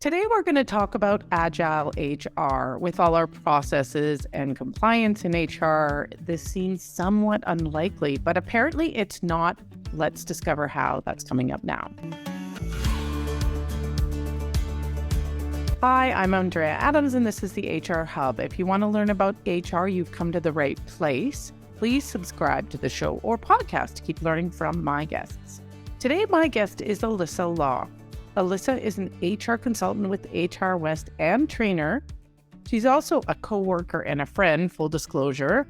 Today, we're going to talk about Agile HR. With all our processes and compliance in HR, this seems somewhat unlikely, but apparently it's not. Let's discover how. That's coming up now. Hi, I'm Andrea Adams, and this is the HR Hub. If you want to learn about HR, you've come to the right place. Please subscribe to the show or podcast to keep learning from my guests. Today, my guest is Elissa Lok. Elissa is an HR consultant with HR West and trainer. She's also a coworker and a friend, full disclosure.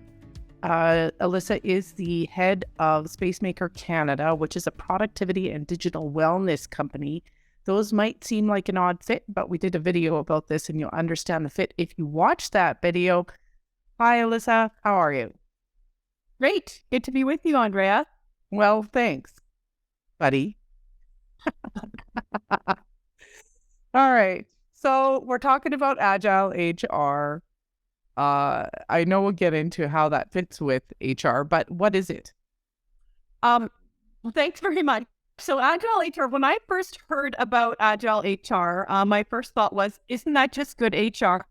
Elissa is the head of Spacemaker Canada, which is a productivity and digital wellness company. Those might seem like an odd fit, but we did a video about this and you'll understand the fit if you watch that video. Hi, Elissa. How are you? Great. Good to be with you, Andrea. Well, thanks, buddy. All right. So we're talking about Agile HR. I know we'll get into how that fits with HR, but what is it? Thanks very much. So Agile HR, when I first heard about Agile HR, my first thought was, isn't that just good HR?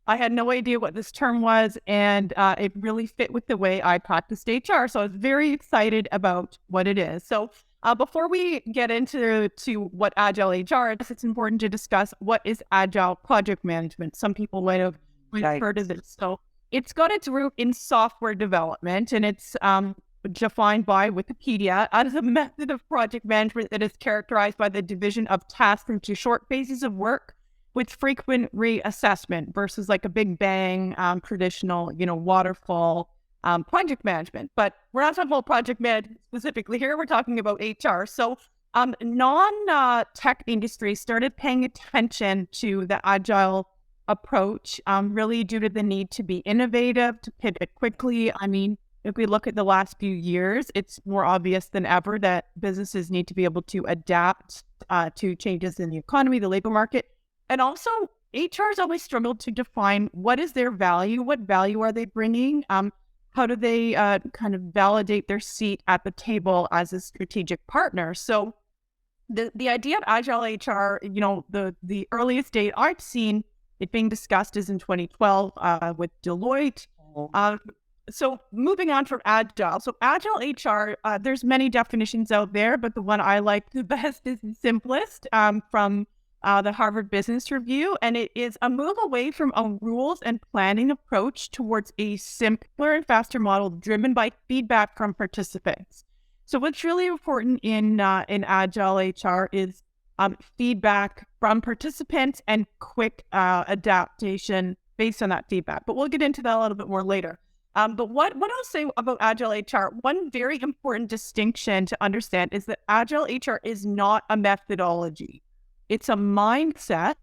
I had no idea what this term was, and it really fit with the way I practiced HR. So I was very excited about what it is. So before we get into what Agile HR is, it's important to discuss what is Agile project management. Some people might have heard of this. So it's got its root in software development, and it's defined by Wikipedia as a method of project management that is characterized by the division of tasks into short phases of work with frequent reassessment versus like a big bang, traditional, waterfall project management. But we're not talking about project management specifically here. We're talking about HR. So non-tech industries started paying attention to the Agile approach, really due to the need to be innovative, to pivot quickly. I mean, if we look at the last few years, it's more obvious than ever that businesses need to be able to adapt to changes in the economy, the labor market. And also, HR has always struggled to define what is their value, what value are they bringing, how do they kind of validate their seat at the table as a strategic partner. So the idea of Agile HR, the earliest date I've seen it being discussed is in 2012 with Deloitte. So moving on from Agile. So Agile HR, there's many definitions out there, but the one I like the best is the simplest from the Harvard Business Review. And it is a move away from a rules and planning approach towards a simpler and faster model driven by feedback from participants. So what's really important in Agile HR is feedback from participants and quick adaptation based on that feedback. But we'll get into that a little bit more later. But what I'll say about Agile HR, one very important distinction to understand is that Agile HR is not a methodology. It's a mindset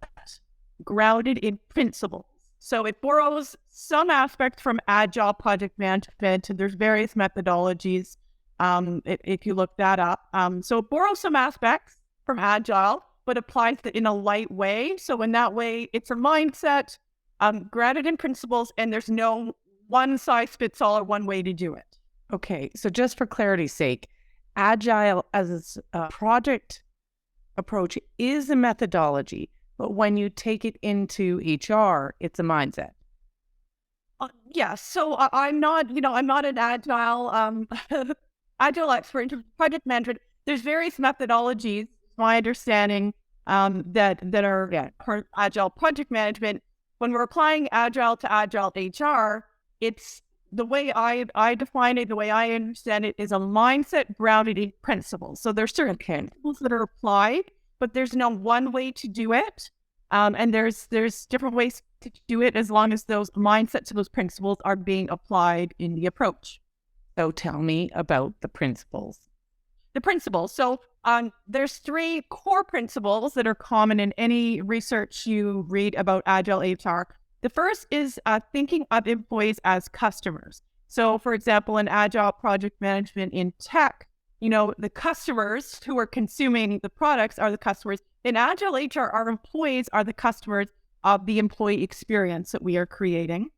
grounded in principles. So it borrows some aspects from Agile project management, and there's various methodologies if you look that up. So it borrows some aspects from Agile, but applies it in a light way. So in that way, it's a mindset grounded in principles, and there's no one size fits all or one way to do it. Okay, so just for clarity's sake, Agile as a project approach is a methodology, but when you take it into HR, it's a mindset. Yeah, so I'm not an Agile Agile expert in project management. There's various methodologies, my understanding, that are part of Agile project management. When we're applying Agile to Agile HR, it's the way I define it, the way I understand it, is a mindset grounded in principles. So there's certain principles that are applied, but there's no one way to do it. And there's different ways to do it as long as those mindsets of those principles are being applied in the approach. So tell me about the principles. The principles. So there's three core principles that are common in any research you read about Agile HR. The first is thinking of employees as customers. So, for example, in Agile project management in tech, the customers who are consuming the products are the customers. In Agile HR, our employees are the customers of the employee experience that we are creating.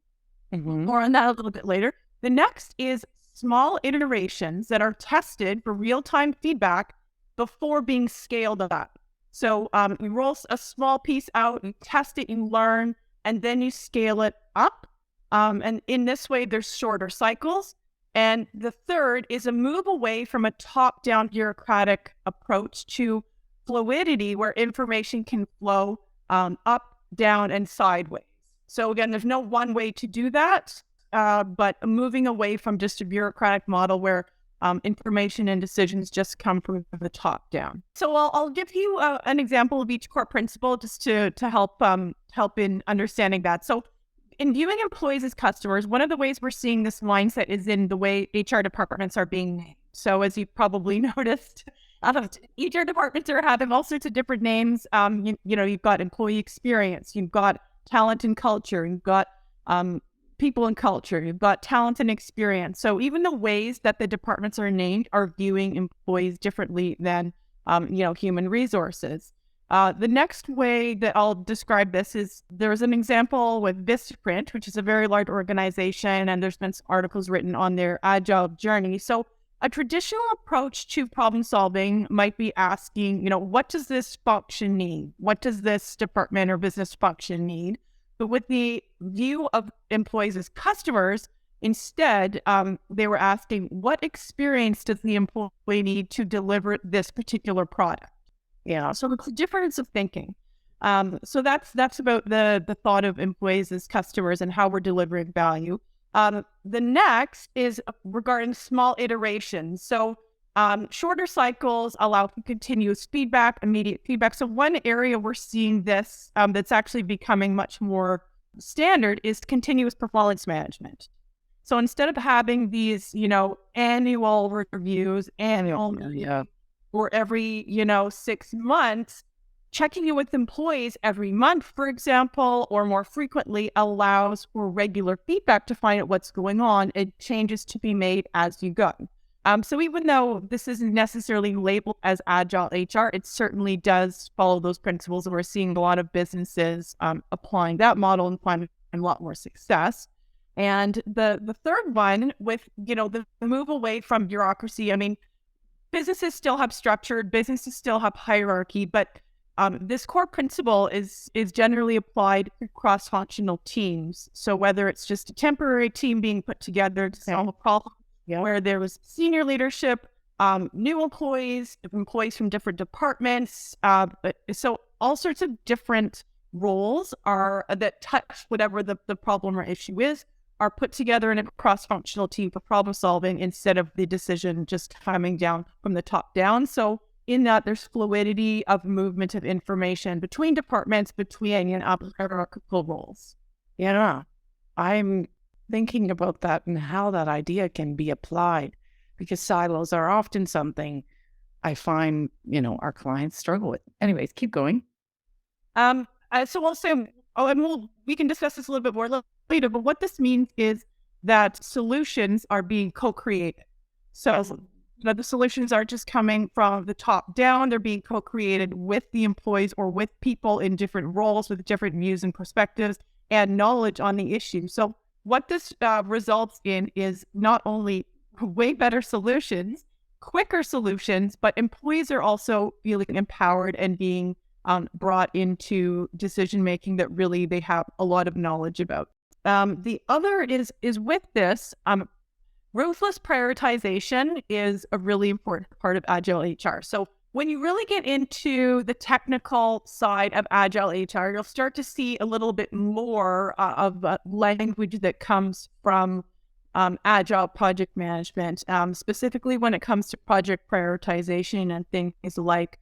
More on that a little bit later. The next is small iterations that are tested for real-time feedback before being scaled up. So you roll a small piece out, you test it, you learn, and then you scale it up. And in this way, there's shorter cycles. And the third is a move away from a top-down bureaucratic approach to fluidity, where information can flow up, down, and sideways. So again, there's no one way to do that, but moving away from just a bureaucratic model where information and decisions just come from the top down. So I'll give you an example of each core principle just to help in understanding that. So in viewing employees as customers, one of the ways we're seeing this mindset is in the way HR departments are being named. So as you've probably noticed, HR departments are having all sorts of different names. You've got employee experience, you've got talent and culture, you've got people and culture, you've got talent and experience. So even the ways that the departments are named are viewing employees differently than, human resources. The next way that I'll describe this is there's an example with Vistaprint, which is a very large organization, and there's been some articles written on their agile journey. So a traditional approach to problem solving might be asking, what does this function need? What does this department or business function need? But with the view of employees as customers, instead, they were asking, what experience does the employee need to deliver this particular product? Yeah, so it's a difference of thinking. So that's about the thought of employees as customers and how we're delivering value. The next is regarding small iterations. So shorter cycles allow for continuous feedback, immediate feedback. So one area we're seeing this that's actually becoming much more standard is continuous performance management. So instead of having these, annual reviews, or every, 6 months, checking in with employees every month, for example, or more frequently allows for regular feedback to find out what's going on and changes to be made as you go. So even though this isn't necessarily labeled as Agile HR, it certainly does follow those principles, and we're seeing a lot of businesses applying that model and finding a lot more success. And the third one with, the move away from bureaucracy, businesses still have structure, businesses still have hierarchy, but this core principle is generally applied to cross-functional teams. So whether it's just a temporary team being put together to solve a problem, where there was senior leadership, new employees from different departments, so all sorts of different roles that touch whatever the problem or issue is, are put together in a cross-functional team for problem solving instead of the decision just coming down from the top down. So in that, there's fluidity of movement of information between departments, between hierarchical roles. Yeah, I'm thinking about that and how that idea can be applied, because silos are often something I find, our clients struggle with. Anyways, keep going. So we'll say, and we can discuss this a little bit more later, but what this means is that solutions are being co-created. So the solutions aren't just coming from the top down, they're being co-created with the employees or with people in different roles with different views and perspectives and knowledge on the issue. So what this results in is not only way better solutions, quicker solutions, but employees are also feeling empowered and being brought into decision-making that really they have a lot of knowledge about. The other is with this, ruthless prioritization is a really important part of Agile HR. So when you really get into the technical side of Agile HR, you'll start to see a little bit more of language that comes from Agile project management, specifically when it comes to project prioritization and things like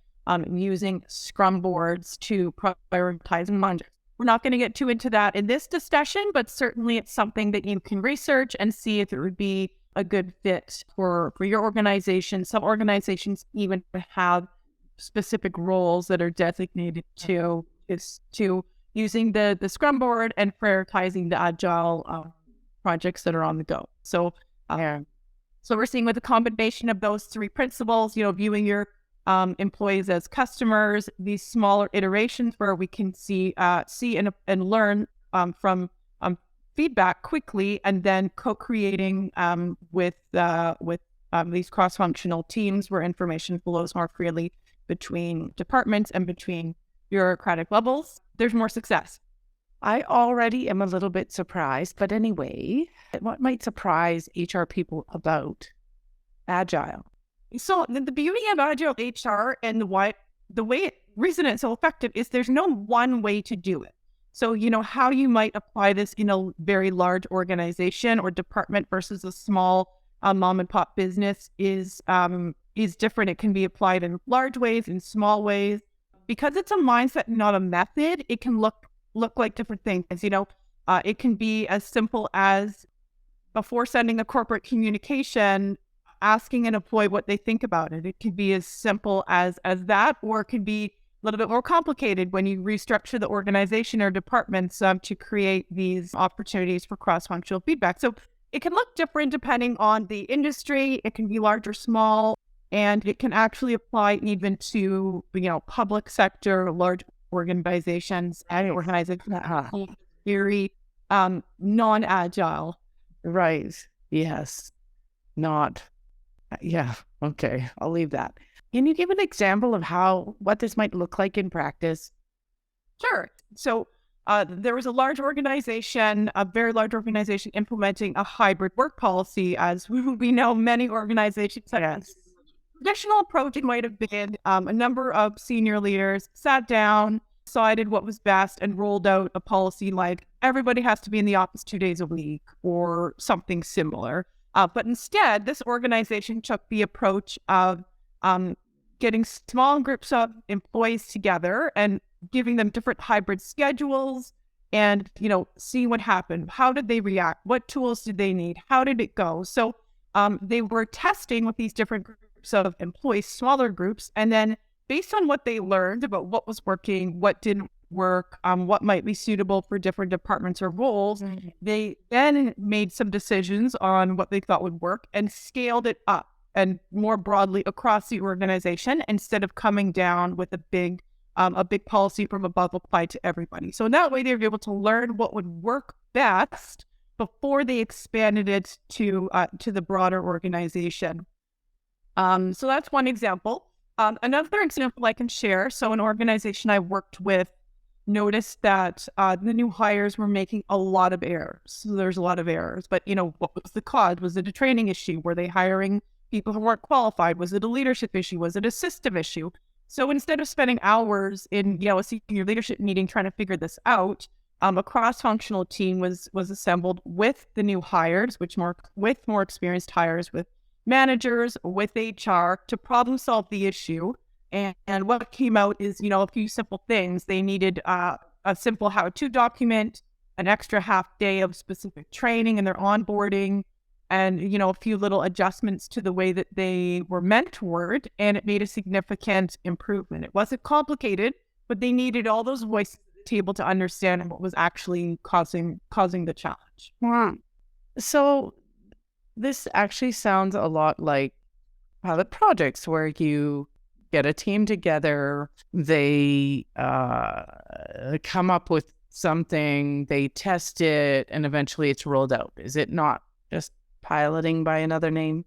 using Scrum boards to prioritize projects. We're not going to get too into that in this discussion, but certainly it's something that you can research and see if it would be a good fit for your organization. Some organizations even have specific roles that are designated to using the Scrum board and prioritizing the Agile projects that are on the go. So, so we're seeing with a combination of those three principles, viewing your employees as customers, these smaller iterations where we can see and learn from feedback quickly, and then co-creating with these cross-functional teams where information flows more freely, between departments and between bureaucratic levels, there's more success. I already am a little bit surprised, but anyway, what might surprise HR people about Agile? So the beauty of Agile HR and reason it's so effective is there's no one way to do it. So, how you might apply this in a very large organization or department versus a small mom and pop business is different. It can be applied in large ways, in small ways. Because it's a mindset, not a method, it can look like different things. It can be as simple as before sending a corporate communication, asking an employee what they think about it. It could be as simple as that, or it could be a little bit more complicated when you restructure the organization or departments to create these opportunities for cross-functional feedback. So it can look different depending on the industry. It can be large or small, and it can actually apply even to, public sector, large organizations, and organizations that are very non-agile. Right. Yes. Not. Yeah. Okay. I'll leave that. Can you give an example of what this might look like in practice? Sure. So there was a very large organization implementing a hybrid work policy. As we know, many organizations have traditional approach. It might have been a number of senior leaders sat down, decided what was best, and rolled out a policy like everybody has to be in the office 2 days a week or something similar. But instead, this organization took the approach of getting small groups of employees together and giving them different hybrid schedules and, see what happened. How did they react? What tools did they need? How did it go? So they were testing with these different groups of employees, smaller groups, and then based on what they learned about what was working, what didn't work, what might be suitable for different departments or roles, they then made some decisions on what they thought would work and scaled it up and more broadly across the organization instead of coming down with a big policy from above applied to everybody. So in that way, they were able to learn what would work best before they expanded it to the broader organization. So that's one example. Another example I can share. So an organization I worked with noticed that the new hires were making a lot of errors. So there's a lot of errors, but what was the cause? Was it a training issue? Were they hiring people who weren't qualified? Was it a leadership issue? Was it a system issue? So instead of spending hours in a senior leadership meeting trying to figure this out, a cross-functional team was assembled with the new hires, with more experienced hires, with managers, with HR to problem solve the issue. And what came out is, a few simple things. They needed a simple how-to document, an extra half day of specific training in their onboarding, and, a few little adjustments to the way that they were mentored, and it made a significant improvement. It wasn't complicated, but they needed all those voices at the table to understand what was actually causing the challenge. Wow. So this actually sounds a lot like pilot projects where you get a team together, they come up with something, they test it, and eventually it's rolled out. Is it not just piloting by another name?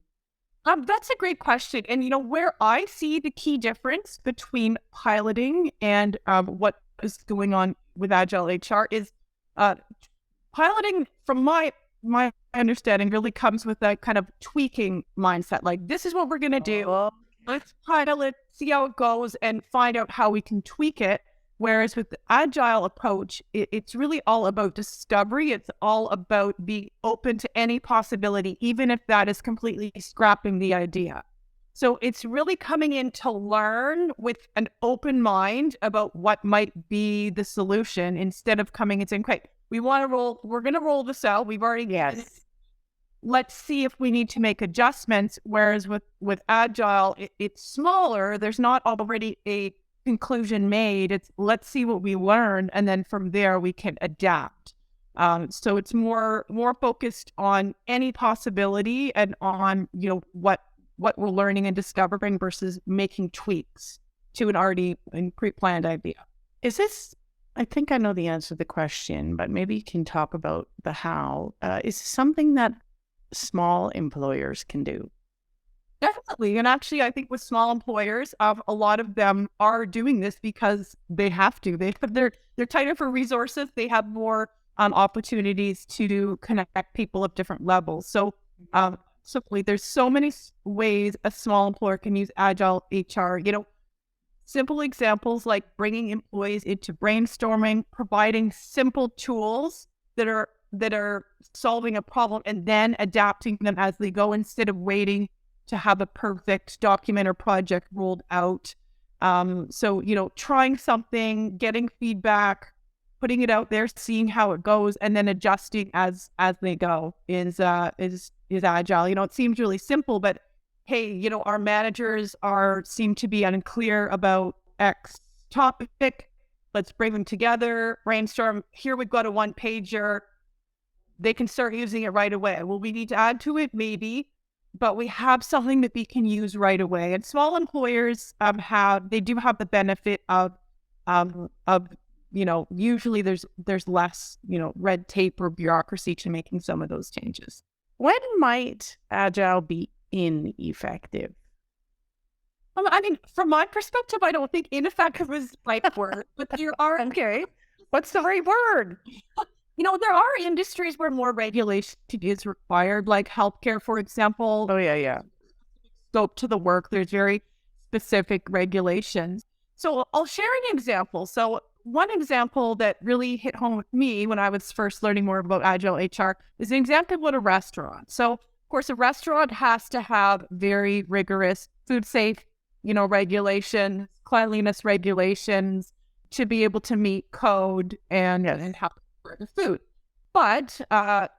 That's a great question. And, where I see the key difference between piloting and what is going on with Agile HR is piloting, from my understanding, really comes with that kind of tweaking mindset. Like, this is what we're going to do. Let's pilot, see how it goes, and find out how we can tweak it. Whereas with the Agile approach, it's really all about discovery. It's all about being open to any possibility, even if that is completely scrapping the idea. So it's really coming in to learn with an open mind about what might be the solution instead of coming and saying, okay, we're going to roll this out. We've already let's see if we need to make adjustments. Whereas with Agile, it's smaller. There's not already a conclusion made. It's let's see what we learn, and then from there we can adapt. So it's more focused on any possibility and on what we're learning and discovering versus making tweaks to an already pre-planned idea. Is this? I think I know the answer to the question, but maybe you can talk about the how. Is this something that small employers can do? Definitely. And actually, I think with small employers, a lot of them are doing this because they have to. They're tighter for resources. They have more opportunities to connect people of different levels. So, simply, there's so many ways a small employer can use Agile HR. Simple examples like bringing employees into brainstorming, providing simple tools that are solving a problem, and then adapting them as they go instead of waiting to have a perfect document or project rolled out. So, trying something, getting feedback, putting it out there, seeing how it goes, and then adjusting as they go is agile. It seems really simple, but hey, our managers seem to be unclear about X topic. Let's bring them together, brainstorm. Here we've got a one pager. They can start using it right away. Will we need to add to it? Maybe, but we have something that we can use right away. And small employers do have the benefit of usually there's less red tape or bureaucracy to making some of those changes. When might Agile be ineffective? I mean, from my perspective, I don't think ineffective is the right word, but there are. Okay. What's the right word? There are industries where more regulation is required, like healthcare, for example. Oh, yeah. Scope to the work, there's very specific regulations. So I'll share an example. So one example that really hit home with me when I was first learning more about Agile HR is an example of a restaurant. So, of course, a restaurant has to have very rigorous food safe, regulations, cleanliness regulations to be able to meet code and have the food. But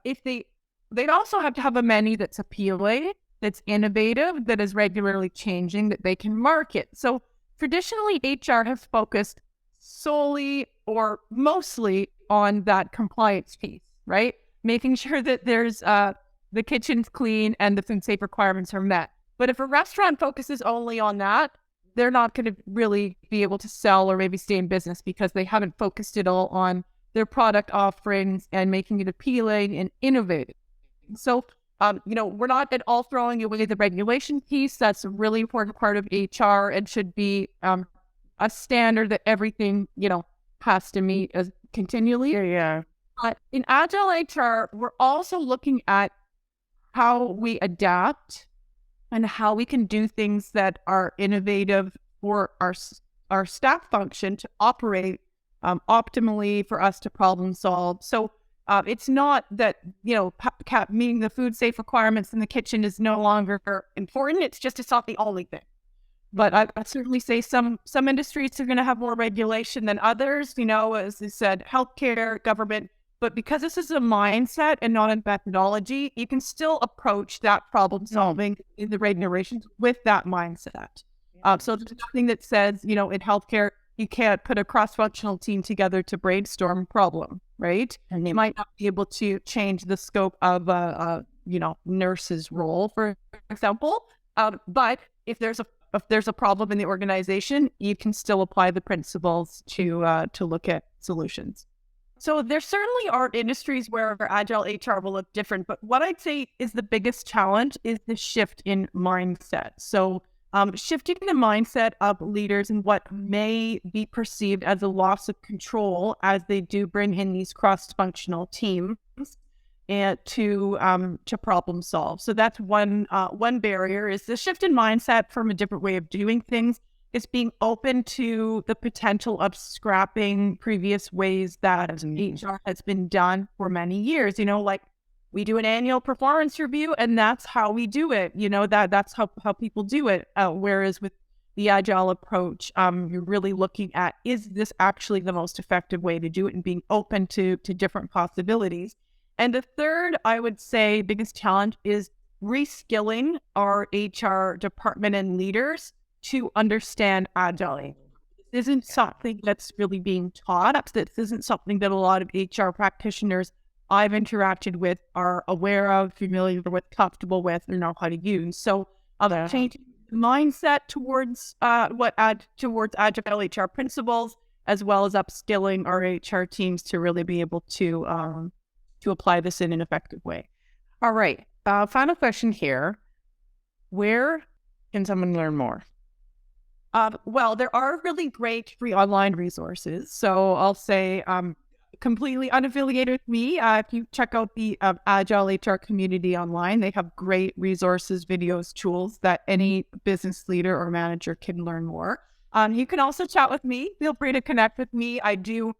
if they'd also have to have a menu that's appealing, that's innovative, that is regularly changing, that they can market. So traditionally, HR has focused solely or mostly on that compliance piece, right? Making sure that there's the kitchen's clean and the food safe requirements are met. But if a restaurant focuses only on that, they're not going to really be able to sell or maybe stay in business because they haven't focused it all on their product offerings and making it appealing and innovative. So, we're not at all throwing away the regulation piece. That's a really important part of HR and should be a standard that everything, has to meet as continually. Yeah. In Agile HR, we're also looking at how we adapt and how we can do things that are innovative for our staff function to operate optimally, for us to problem solve. So it's not that, meeting the food safe requirements in the kitchen is no longer important. It's not the only thing. But I'd certainly say some industries are going to have more regulation than others, as I said, healthcare, government. But because this is a mindset and not a methodology, you can still approach that problem solving in the regulations with that mindset. So there's nothing that says, in healthcare, you can't put a cross-functional team together to brainstorm a problem, right? And they might not be able to change the scope of nurse's role, for example. But if there's a problem in the organization, you can still apply the principles to look at solutions. So there certainly are industries where Agile HR will look different, but what I'd say is the biggest challenge is the shift in mindset. So shifting the mindset of leaders and what may be perceived as a loss of control as they do bring in these cross-functional teams and to problem solve. So that's one barrier is the shift in mindset from a different way of doing things. It's being open to the potential of scrapping previous ways that HR has been done for many years. Like we do an annual performance review and that's how we do it. That's how people do it. Whereas with the Agile approach, you're really looking at, is this actually the most effective way to do it and being open to different possibilities. And the third, I would say, biggest challenge is reskilling our HR department and leaders to understand Agile. This isn't something that's really being taught. This isn't something that a lot of HR practitioners I've interacted with are aware of, familiar with, comfortable with, or know how to use. So changing the mindset towards towards Agile HR principles, as well as upskilling our HR teams to really be able to apply this in an effective way. All right. Final question here. Where can someone learn more? Well, there are really great free online resources. So I'll say completely unaffiliated with me. If you check out the Agile HR community online, they have great resources, videos, tools that any business leader or manager can learn more. You can also chat with me. Feel free to connect with me. I do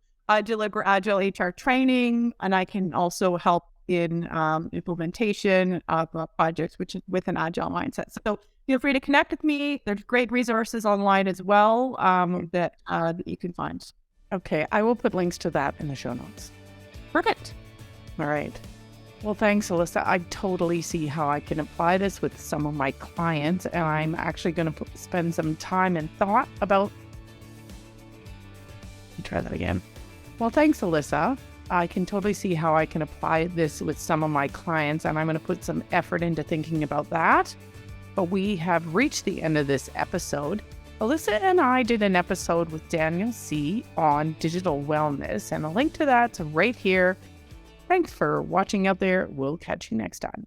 deliver Agile HR training, and I can also help in implementation of projects, which is with an Agile mindset. So feel free to connect with me. There's great resources online as well that you can find. Okay, I will put links to that in the show notes. Perfect. All right. Well, thanks, Elissa. I totally see how I can apply this with some of my clients, and I'm actually going to spend some time and thought about. Try that again. Well, thanks, Elissa. I can totally see how I can apply this with some of my clients, and I'm going to put some effort into thinking about that. But we have reached the end of this episode. Elissa and I did an episode with Daniel C. on digital wellness, and a link to that's right here. Thanks for watching out there. We'll catch you next time.